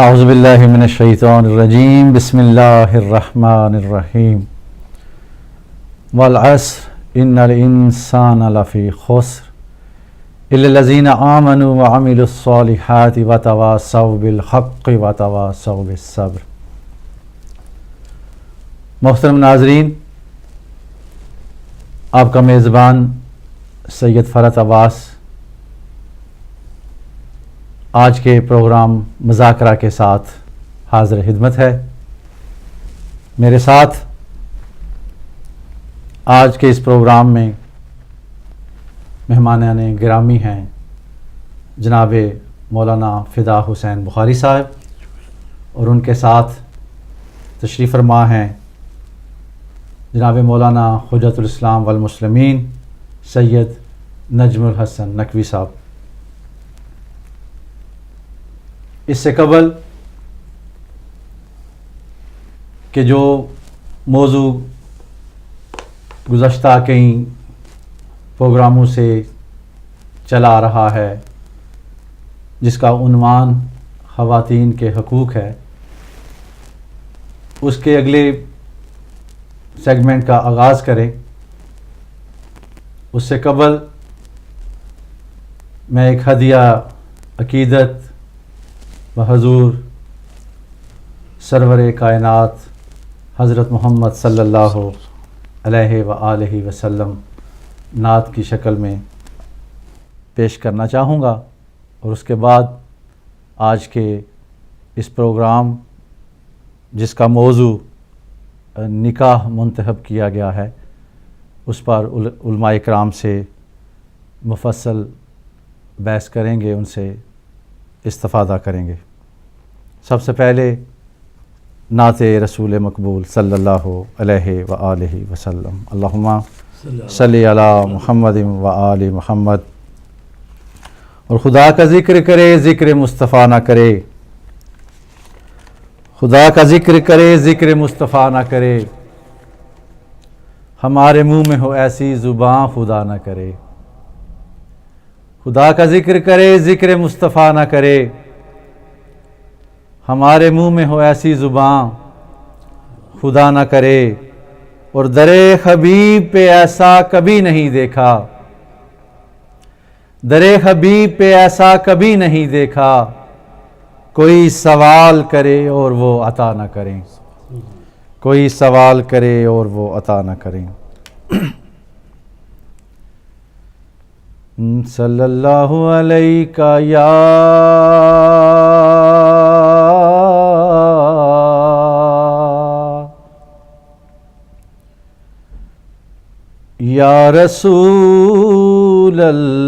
اعوذ باللہ من الشیطان الرجیم بسم اللہ الرحمن الرحیم والعصر ان الانسان لفی خسر الا الذین آمنوا وعملوا الصالحات وتواصوا بالحق وتواصوا بالصبر۔ محترم ناظرین، آپ کا میزبان سید فرحت عباس آج کے پروگرام مذاکرہ کے ساتھ حاضر خدمت ہے۔ میرے ساتھ آج کے اس پروگرام میں مہمانان گرامی ہیں جناب مولانا فدا حسین بخاری صاحب، اور ان کے ساتھ تشریف فرما ہیں جناب مولانا حجت الاسلام والمسلمین سید نجم الحسن نقوی صاحب۔ اس سے قبل کہ جو موضوع گزشتہ کئی پروگراموں سے چلا آ رہا ہے، جس کا عنوان خواتین کے حقوق ہے، اس کے اگلے سیگمنٹ کا آغاز کریں۔ اس سے قبل میں ایک ہدیہ عقیدت و حضور سرور کائنات حضرت محمد صلی اللہ علیہ وآلہ وسلم نعت کی شکل میں پیش کرنا چاہوں گا، اور اس کے بعد آج کے اس پروگرام جس کا موضوع نکاح منتخب کیا گیا ہے، اس پر علماء اکرام سے مفصل بحث کریں گے، ان سے استفادہ کریں گے۔ سب سے پہلے نعت رسول مقبول صلی اللہ علیہ وآلہ وسلم، اللہم صلی علی محمد وآل محمد۔ اور خدا کا ذکر کرے ذکر مصطفیٰ نہ کرے، خدا کا ذکر کرے ذکر مصطفیٰ نہ کرے، ہمارے منہ میں ہو ایسی زباں خدا نہ کرے۔ خدا کا ذکر کرے ذکر مصطفیٰ نہ کرے، ہمارے منہ میں ہو ایسی زباں خدا نہ کرے۔ اور در حبیب پہ ایسا کبھی نہیں دیکھا، در حبیب پہ ایسا کبھی نہیں دیکھا، کوئی سوال کرے اور وہ عطا نہ کریں، کوئی سوال کرے اور وہ عطا نہ کریں۔ صلی اللہ علیہ یا رسول اللہ،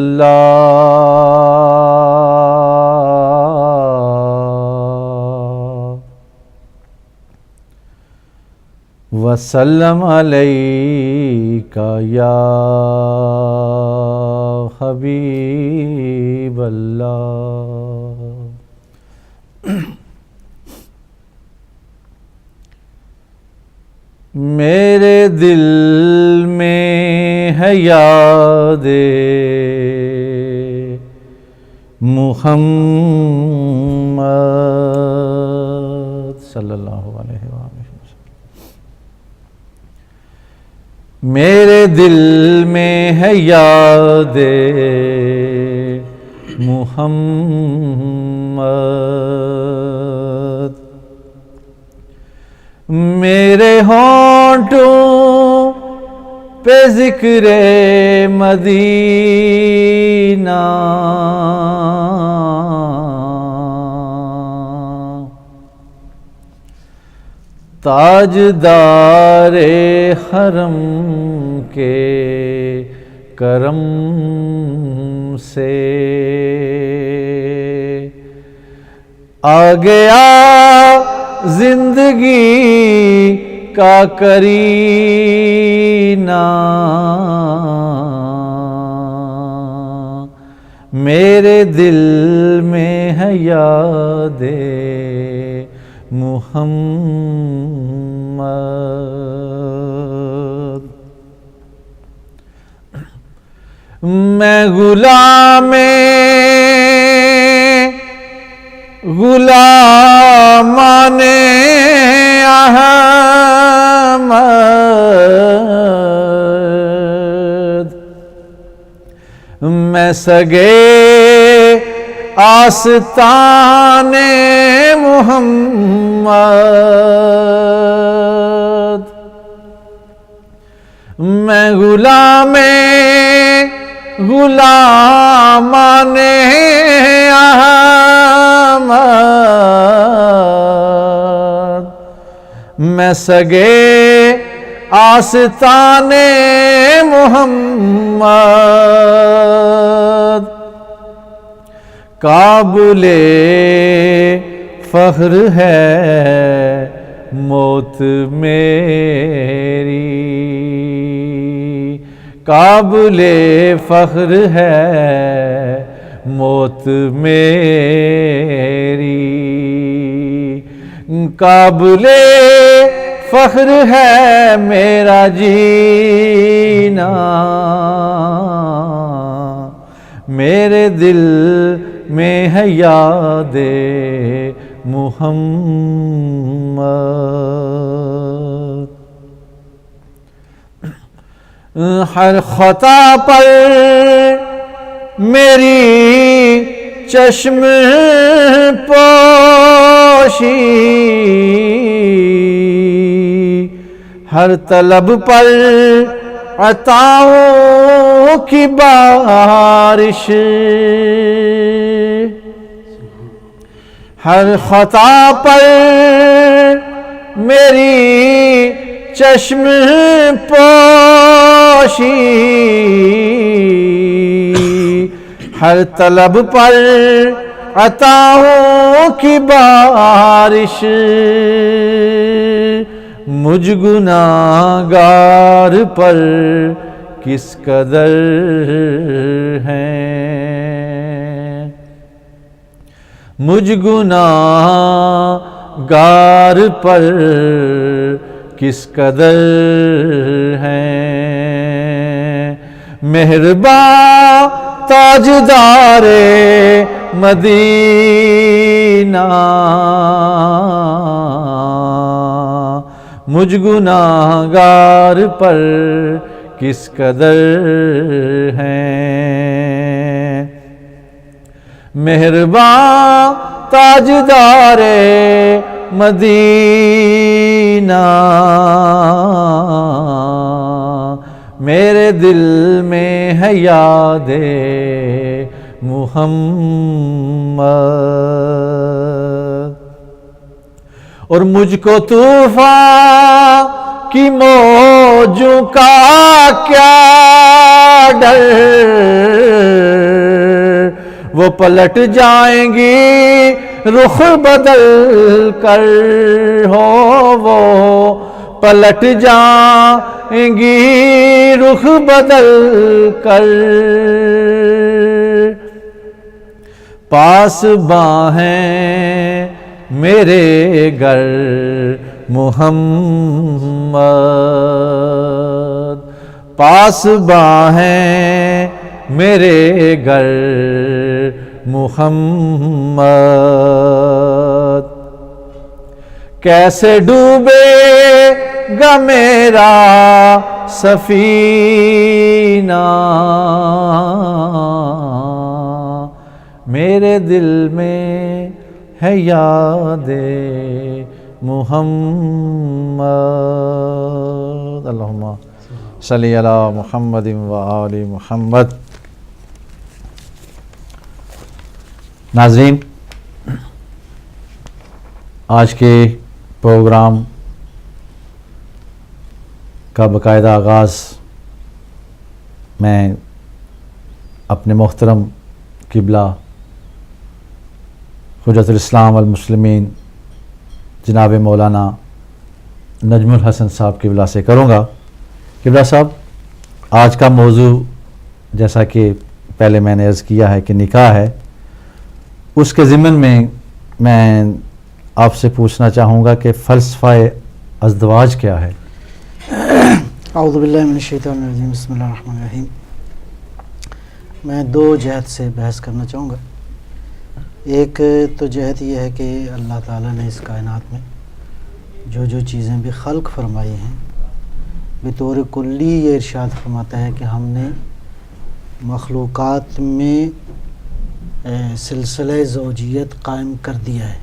وسلم علیک یا حبیب اللہ۔ میرے دل میں ہے یاد محمد صلی اللہ علیہ وآلہ وسلم، میرے دل میں ہے یاد محمد، میرے ہونٹوں پہ ذکر مدینہ، تاجدار حرم کے کرم سے آ گیا زندگی کا کرینہ، میرے دل میں ہے یاد محمد۔ میں غلام غلامان احمد، میں سگے آستان محمد، میں غلامان احمد، میں سگے آستان محمد، قابل فخر ہے موت میری، قابل فخر ہے موت میری، قابل فخر ہے میرا جینا، میرے دل میں ہے یاد محمد، ہر خطا پر میری چشم پوشی، ہر طلب پر عطاؤں کی بارش، ہر خطا پر میری چشم پوشی، ہر طلب پر عطاؤں کی بارش، مجھ گناہگار پر کس قدر ہیں، مجھ گناہگار پر کس قدر ہیں، مہرباں تاجدار مدینہ، مجھ گناہگار پر کس قدر ہیں، مہرباں تاجدار مدینہ، میرے دل میں ہے یاد محمد، اور مجھ کو طوفان کی موجوں کا کیا ڈر، وہ پلٹ جائیں گی رخ بدل کر، ہو وہ پلٹ جائیں گی رخ بدل کر، پاس باہیں میرے گھر محمد، پاس باہیں میرے گھر محمد، کیسے ڈوبے گا میرا سفینہ، میرے دل میں ہے یاد محمد، اللہم صلی علی محمد و آل محمد۔ ناظرین، آج کے پروگرام کا باقاعدہ آغاز میں اپنے محترم قبلہ حجت الاسلام والمسلمین جناب مولانا نجم الحسن صاحب قبلہ سے کروں گا۔ قبلہ صاحب، آج کا موضوع جیسا کہ پہلے میں نے عرض کیا ہے کہ نکاح ہے، اس کے ضمن میں آپ سے پوچھنا چاہوں گا کہ فلسفہ ازدواج کیا ہے؟ اعوذ باللہ من الشیطان الرجیم، بسم اللہ الرحمن الرحیم۔ میں دو جہت سے بحث کرنا چاہوں گا۔ ایک تو جہت یہ ہے کہ اللہ تعالیٰ نے اس کائنات میں جو جو چیزیں بھی خلق فرمائی ہیں بطور کلی یہ ارشاد فرماتا ہے کہ ہم نے مخلوقات میں سلسلہ زوجیت قائم کر دیا ہے،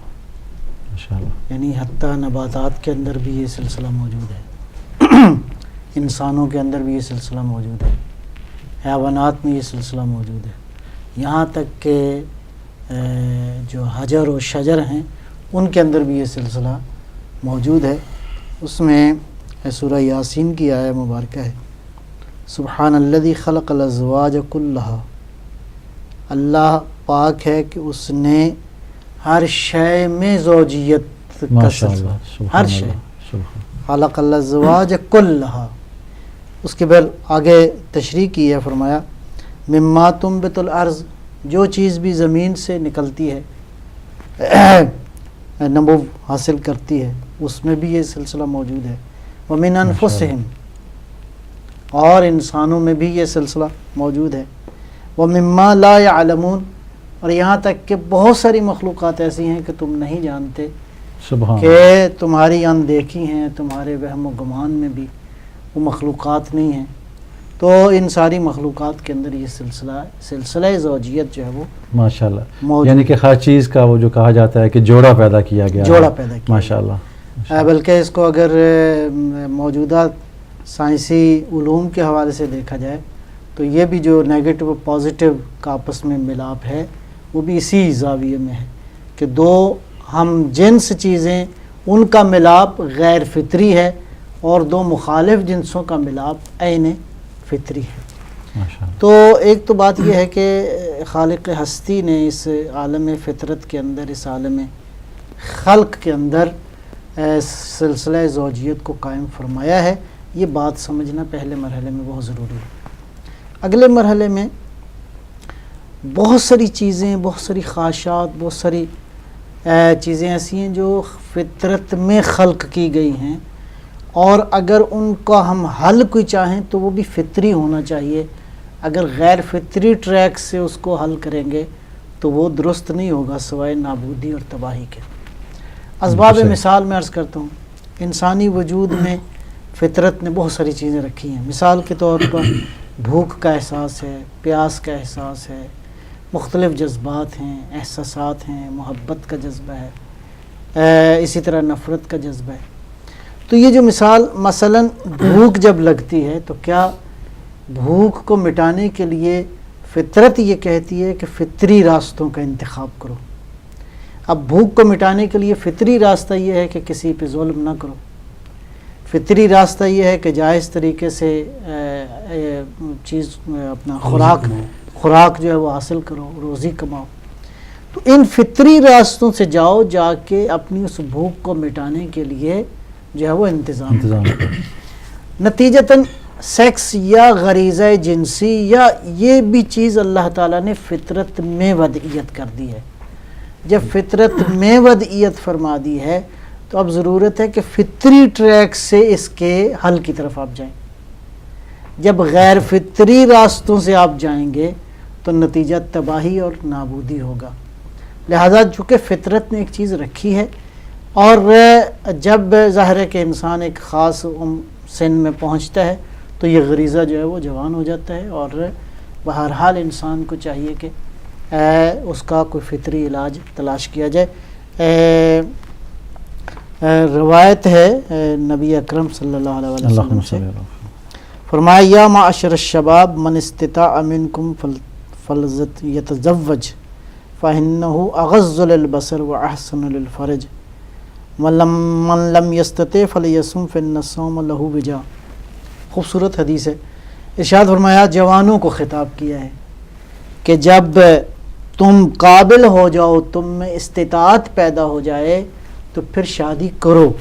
ماشاءاللہ، یعنی حتیٰ نباتات کے اندر بھی یہ سلسلہ موجود ہے، انسانوں کے اندر بھی یہ سلسلہ موجود ہے، حیوانات میں یہ سلسلہ موجود ہے، یہاں تک کہ جو حجر و شجر ہیں ان کے اندر بھی یہ سلسلہ موجود ہے۔ اس میں سورہ یاسین کی آیہ مبارکہ ہے، سبحان الذی خلق الازواج کلھا، اللہ پاک ہے کہ اس نے ہر شے میں زوجیت کا ماشاءاللہ، سلسلہ، سبحان ہر اللہ، شے، سبحان خلق الازواج کلھا۔ اس کے بعد آگے تشریح کی ہے، فرمایا مما تنبت الارض، جو چیز بھی زمین سے نکلتی ہے نمو حاصل کرتی ہے اس میں بھی یہ سلسلہ موجود ہے، ومن انفسہم، اور انسانوں میں بھی یہ سلسلہ موجود ہے، ومما لا يعلمون، اور یہاں تک کہ بہت ساری مخلوقات ایسی ہیں کہ تم نہیں جانتے، سبحان کہ تمہاری اندیکھی ہیں، تمہارے وہم و گمان میں بھی وہ مخلوقات نہیں ہیں، تو ان ساری مخلوقات کے اندر یہ سلسلہ زوجیت جو ہے وہ ماشاءاللہ، موجود، یعنی کہ ہر چیز کا وہ جو کہا جاتا ہے کہ جوڑا پیدا کیا گیا ہے، جوڑا پیدا کیا ماشاءاللہ، بلکہ اس کو اگر موجودہ سائنسی علوم کے حوالے سے دیکھا جائے تو یہ بھی جو نیگیٹو و پازیٹیو کا آپس میں ملاپ ہے وہ بھی اسی زاویے میں ہے کہ دو ہم جنس چیزیں ان کا ملاپ غیر فطری ہے اور دو مخالف جنسوں کا ملاپ عین فطری ہے۔ ماشاءاللہ، تو ایک تو بات یہ ہے کہ خالق ہستی نے اس عالم فطرت کے اندر، اس عالم خلق کے اندر سلسلہ زوجیت کو قائم فرمایا ہے، یہ بات سمجھنا پہلے مرحلے میں بہت ضروری ہے۔ اگلے مرحلے میں بہت ساری چیزیں، بہت ساری خواہشات، بہت ساری چیزیں ایسی ہیں جو فطرت میں خلق کی گئی ہیں، اور اگر ان کا ہم حل کوئی چاہیں تو وہ بھی فطری ہونا چاہیے، اگر غیر فطری ٹریک سے اس کو حل کریں گے تو وہ درست نہیں ہوگا سوائے نابودی اور تباہی کے۔ اسباب مثال میں عرض کرتا ہوں، انسانی وجود میں فطرت نے بہت ساری چیزیں رکھی ہیں، مثال کے طور پر بھوک کا احساس ہے، پیاس کا احساس ہے، مختلف جذبات ہیں، احساسات ہیں، محبت کا جذبہ ہے، اسی طرح نفرت کا جذبہ ہے۔ تو یہ جو مثال مثلا بھوک جب لگتی ہے تو کیا بھوک کو مٹانے کے لیے فطرت یہ کہتی ہے کہ فطری راستوں کا انتخاب کرو؟ اب بھوک کو مٹانے کے لیے فطری راستہ یہ ہے کہ کسی پہ ظلم نہ کرو، فطری راستہ یہ ہے کہ جائز طریقے سے چیز اپنا خوراک جو ہے وہ حاصل کرو، روزی کماؤ۔ تو ان فطری راستوں سے جاؤ، جا کے اپنی اس بھوک کو مٹانے کے لیے جو ہے وہ انتظام کرو۔ نتیجتاً سیکس یا غریزہ جنسی یا یہ بھی چیز اللہ تعالیٰ نے فطرت میں وضعیت کر دی ہے۔ جب فطرت میں وضعیت فرما دی ہے تو اب ضرورت ہے کہ فطری ٹریک سے اس کے حل کی طرف آپ جائیں۔ جب غیر فطری راستوں سے آپ جائیں گے تو نتیجہ تباہی اور نابودی ہوگا۔ لہذا چونکہ فطرت نے ایک چیز رکھی ہے، اور جب ظاہر ہے کہ انسان ایک خاص سن میں پہنچتا ہے تو یہ غریزہ جو ہے وہ جوان ہو جاتا ہے، اور بہرحال انسان کو چاہیے کہ اس کا کوئی فطری علاج تلاش کیا جائے۔ روایت ہے نبی اکرم صلی اللہ علیہ وسلم سے، فرمایا یا معاشر الشباب من استطاع منکم فلیتزوج فإنہ اغض للبصر واحسن للفرج من لم یستطع فلیصم فإن الصوم لہ وجاء۔ خوبصورت حدیث ہے۔ ارشاد فرمایا، جوانوں کو خطاب کیا ہے کہ جب تم قابل ہو جاؤ، تم میں استطاعت پیدا ہو جائے تو پھر شادی کرو،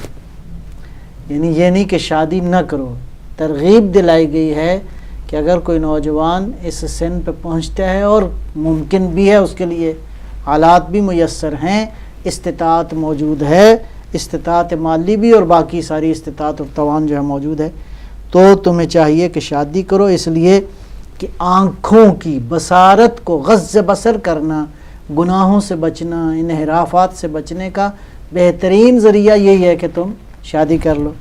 یعنی یہ نہیں کہ شادی نہ کرو۔ ترغیب دلائی گئی ہے کہ اگر کوئی نوجوان اس سن پہ پہنچتا ہے اور ممکن بھی ہے، اس کے لیے حالات بھی میسر ہیں، استطاعت موجود ہے، استطاعت مالی بھی اور باقی ساری استطاعت اور توان جو ہے موجود ہے، تو تمہیں چاہیے کہ شادی کرو، اس لیے کہ آنکھوں کی بصارت کو غض بصر کرنا، گناہوں سے بچنا، انحرافات سے بچنے کا بہترین ذریعہ یہی ہے کہ تم شادی کر لو.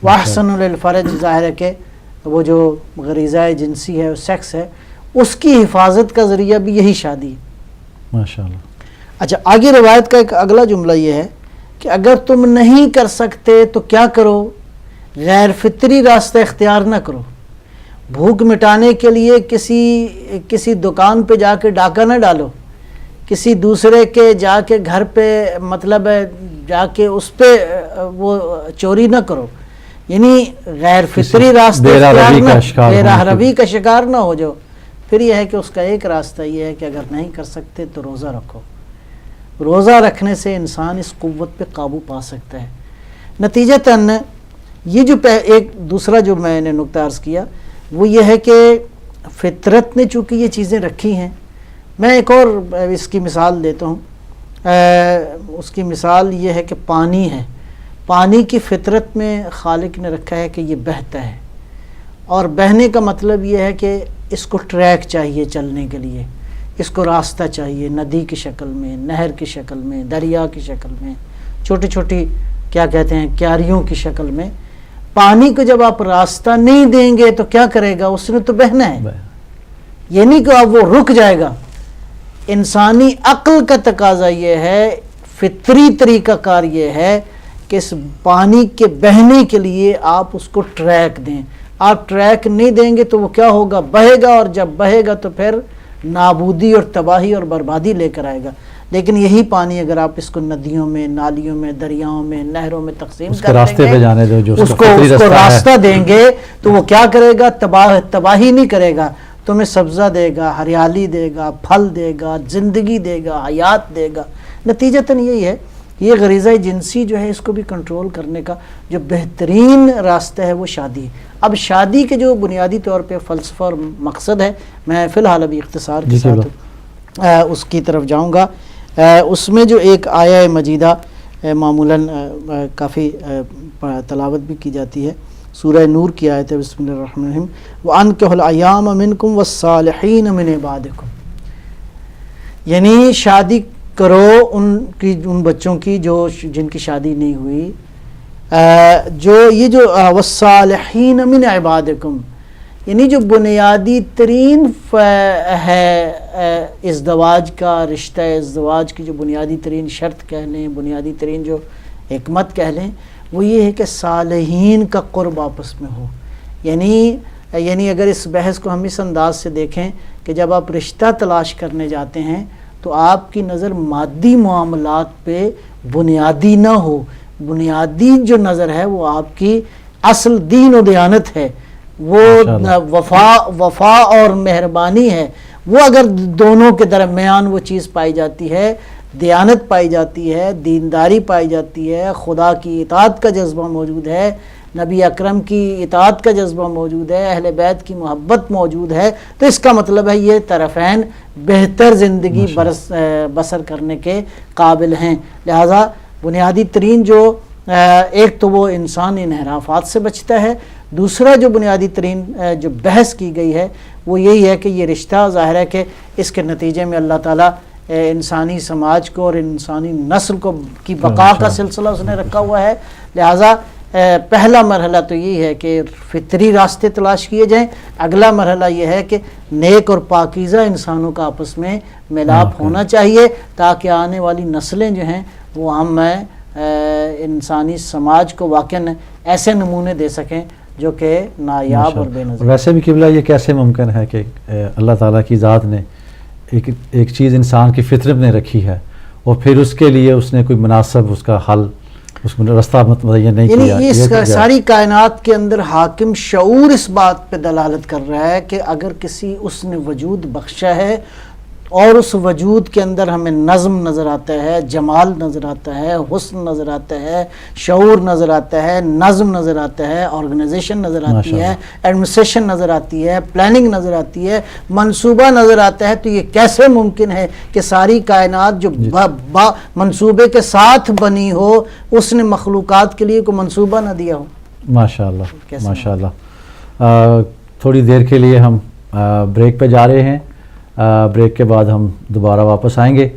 واحسن للفرج، ظاہر ہے کہ وہ جو غریزہ جنسی ہے، سیکس ہے، اس کی حفاظت کا ذریعہ بھی یہی شادی ہے. ماشاءاللہ. اچھا، آگے روایت کا ایک اگلا جملہ یہ ہے کہ اگر تم نہیں کر سکتے تو کیا کرو؟ غیر فطری راستہ اختیار نہ کرو. بھوک مٹانے کے لیے کسی دکان پہ جا کے ڈاکہ نہ ڈالو، کسی دوسرے کے جا کے گھر پہ مطلب جا کے اس پہ وہ چوری نہ کرو. یعنی غیر فطری راستہ بے راہ روی کا شکار نہ ہو جاؤ. پھر یہ ہے کہ اس کا ایک راستہ یہ ہے کہ اگر نہیں کر سکتے تو روزہ رکھو. روزہ رکھنے سے انسان اس قوت پہ قابو پا سکتا ہے. نتیجتاً یہ جو ایک دوسرا جو میں نے نقطہ عرض کیا وہ یہ ہے کہ فطرت نے چونکہ یہ چیزیں رکھی ہیں. میں ایک اور اس کی مثال دیتا ہوں. اس کی مثال یہ ہے کہ پانی ہے. پانی کی فطرت میں خالق نے رکھا ہے کہ یہ بہتا ہے، اور بہنے کا مطلب یہ ہے کہ اس کو ٹریک چاہیے چلنے کے لیے، اس کو راستہ چاہیے، ندی کی شکل میں، نہر کی شکل میں، دریا کی شکل میں، چھوٹی چھوٹی کیا کہتے ہیں کیاریوں کی شکل میں. پانی کو جب آپ راستہ نہیں دیں گے تو کیا کرے گا؟ اس نے تو بہنا ہے. یہ نہیں کہ اب وہ رک جائے گا. انسانی عقل کا تقاضا یہ ہے، فطری طریقہ کار یہ ہے کہ اس پانی کے بہنے کے لیے آپ اس کو ٹریک دیں. آپ ٹریک نہیں دیں گے تو وہ کیا ہوگا؟ بہے گا، اور جب بہے گا تو پھر نابودی اور تباہی اور بربادی لے کر آئے گا. لیکن یہی پانی اگر آپ اس کو ندیوں میں، نالیوں میں، دریاؤں میں، نہروں میں تقسیم کر دیں گے، اس کو راستہ دیں گے تو وہ کیا کرے گا؟ تباہی نہیں کرے گا، تمہیں سبزہ دے گا، ہریالی دے گا، پھل دے گا، زندگی دے گا، حیات دے گا. نتیجتاً یہی ہے، یہ غریزہ جنسی جو ہے اس کو بھی کنٹرول کرنے کا جو بہترین راستہ ہے وہ شادی ہے. اب شادی کے جو بنیادی طور پہ فلسفہ اور مقصد ہے، میں فی الحال ابھی اختصار کے ساتھ اس کی طرف جاؤں گا. اس میں جو ایک آیہ مجیدہ معمولاً کافی تلاوت بھی کی جاتی ہے، سورہ نور کی آیت ہے، بسم اللہ الرحمن الرحیم، وَأَنكِحُوا الْأَيَامَ مِنكُمْ وَالصَّالِحِينَ مِنْ عِبَادِكُمْ. یعنی شادی کرو ان بچوں کی جن کی شادی نہیں ہوئی، جو وَالصَّالِحِينَ مِنْ عِبَادِكُمْ، یعنی جو بنیادی ترین ہے ازدواج کا، رشتہ ازدواج کی جو بنیادی ترین شرط کہہ لیں، بنیادی ترین جو حکمت کہہ لیں، وہ یہ ہے کہ صالحین کا قرب آپس میں ہو. یعنی اگر اس بحث کو ہم اس انداز سے دیکھیں کہ جب آپ رشتہ تلاش کرنے جاتے ہیں تو آپ کی نظر مادی معاملات پہ بنیادی نہ ہو. بنیادی جو نظر ہے وہ آپ کی اصل دین و دیانت ہے، وہ وفا اور مہربانی ہے. وہ اگر دونوں کے درمیان وہ چیز پائی جاتی ہے، دیانت پائی جاتی ہے، دینداری پائی جاتی ہے، خدا کی اطاعت کا جذبہ موجود ہے، نبی اکرم کی اطاعت کا جذبہ موجود ہے، اہل بیت کی محبت موجود ہے، تو اس کا مطلب ہے یہ طرفین بہتر زندگی بسر کرنے کے قابل ہیں. لہذا بنیادی ترین جو ایک تو وہ انسان انحرافات سے بچتا ہے، دوسرا جو بنیادی ترین جو بحث کی گئی ہے وہ یہی ہے کہ یہ رشتہ ظاہر ہے کہ اس کے نتیجے میں اللہ تعالیٰ انسانی سماج کو اور انسانی نسل کو کی بقا کا سلسلہ اس نے رکھا ہوا ہے. لہٰذا پہلا مرحلہ تو یہی ہے کہ فطری راستے تلاش کیے جائیں. اگلا مرحلہ یہ ہے کہ نیک اور پاکیزہ انسانوں کا آپس میں ملاپ ہونا چاہیے تاکہ آنے والی نسلیں جو ہیں وہ ہم انسانی سماج کو واقعاً ایسے نمونے دے سکیں جو کہ نایاب اور بے نظیر. ویسے بھی قبلہ یہ کیسے ممکن ہے کہ اللہ تعالیٰ کی ذات نے ایک چیز انسان کی فطرت نے رکھی ہے اور پھر اس کے لیے اس نے کوئی مناسب اس کا حل، اس کو رستہ متعین نہیں کیا. یعنی اس ساری کائنات کے اندر حاکم شعور اس بات پہ دلالت کر رہا ہے کہ اگر اس نے وجود بخشا ہے اور اس وجود کے اندر ہمیں نظم نظر آتا ہے، جمال نظر آتا ہے، حسن نظر آتا ہے، شعور نظر آتا ہے، نظم نظر آتا ہے، آرگنائزیشن نظر آتی ہے، ایڈمنسٹریشن نظر آتی ہے، پلاننگ نظر آتی ہے، منصوبہ نظر آتا ہے، تو یہ کیسے ممکن ہے کہ ساری کائنات جو منصوبے کے ساتھ بنی ہو اس نے مخلوقات کے لیے کوئی منصوبہ نہ دیا ہو؟ ماشاءاللہ ماشاءاللہ. تھوڑی دیر کے لیے ہم بریک پہ جا رہے ہیں. بریک کے بعد ہم دوبارہ واپس آئیں گے.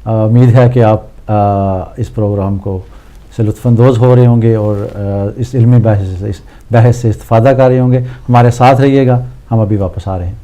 امید ہے کہ آپ اس پروگرام کو سے لطف اندوز ہو رہے ہوں گے اور اس علمی بحث سے استفادہ کر رہے ہوں گے. ہمارے ساتھ رہیے گا, ہم ابھی واپس آ رہے ہیں.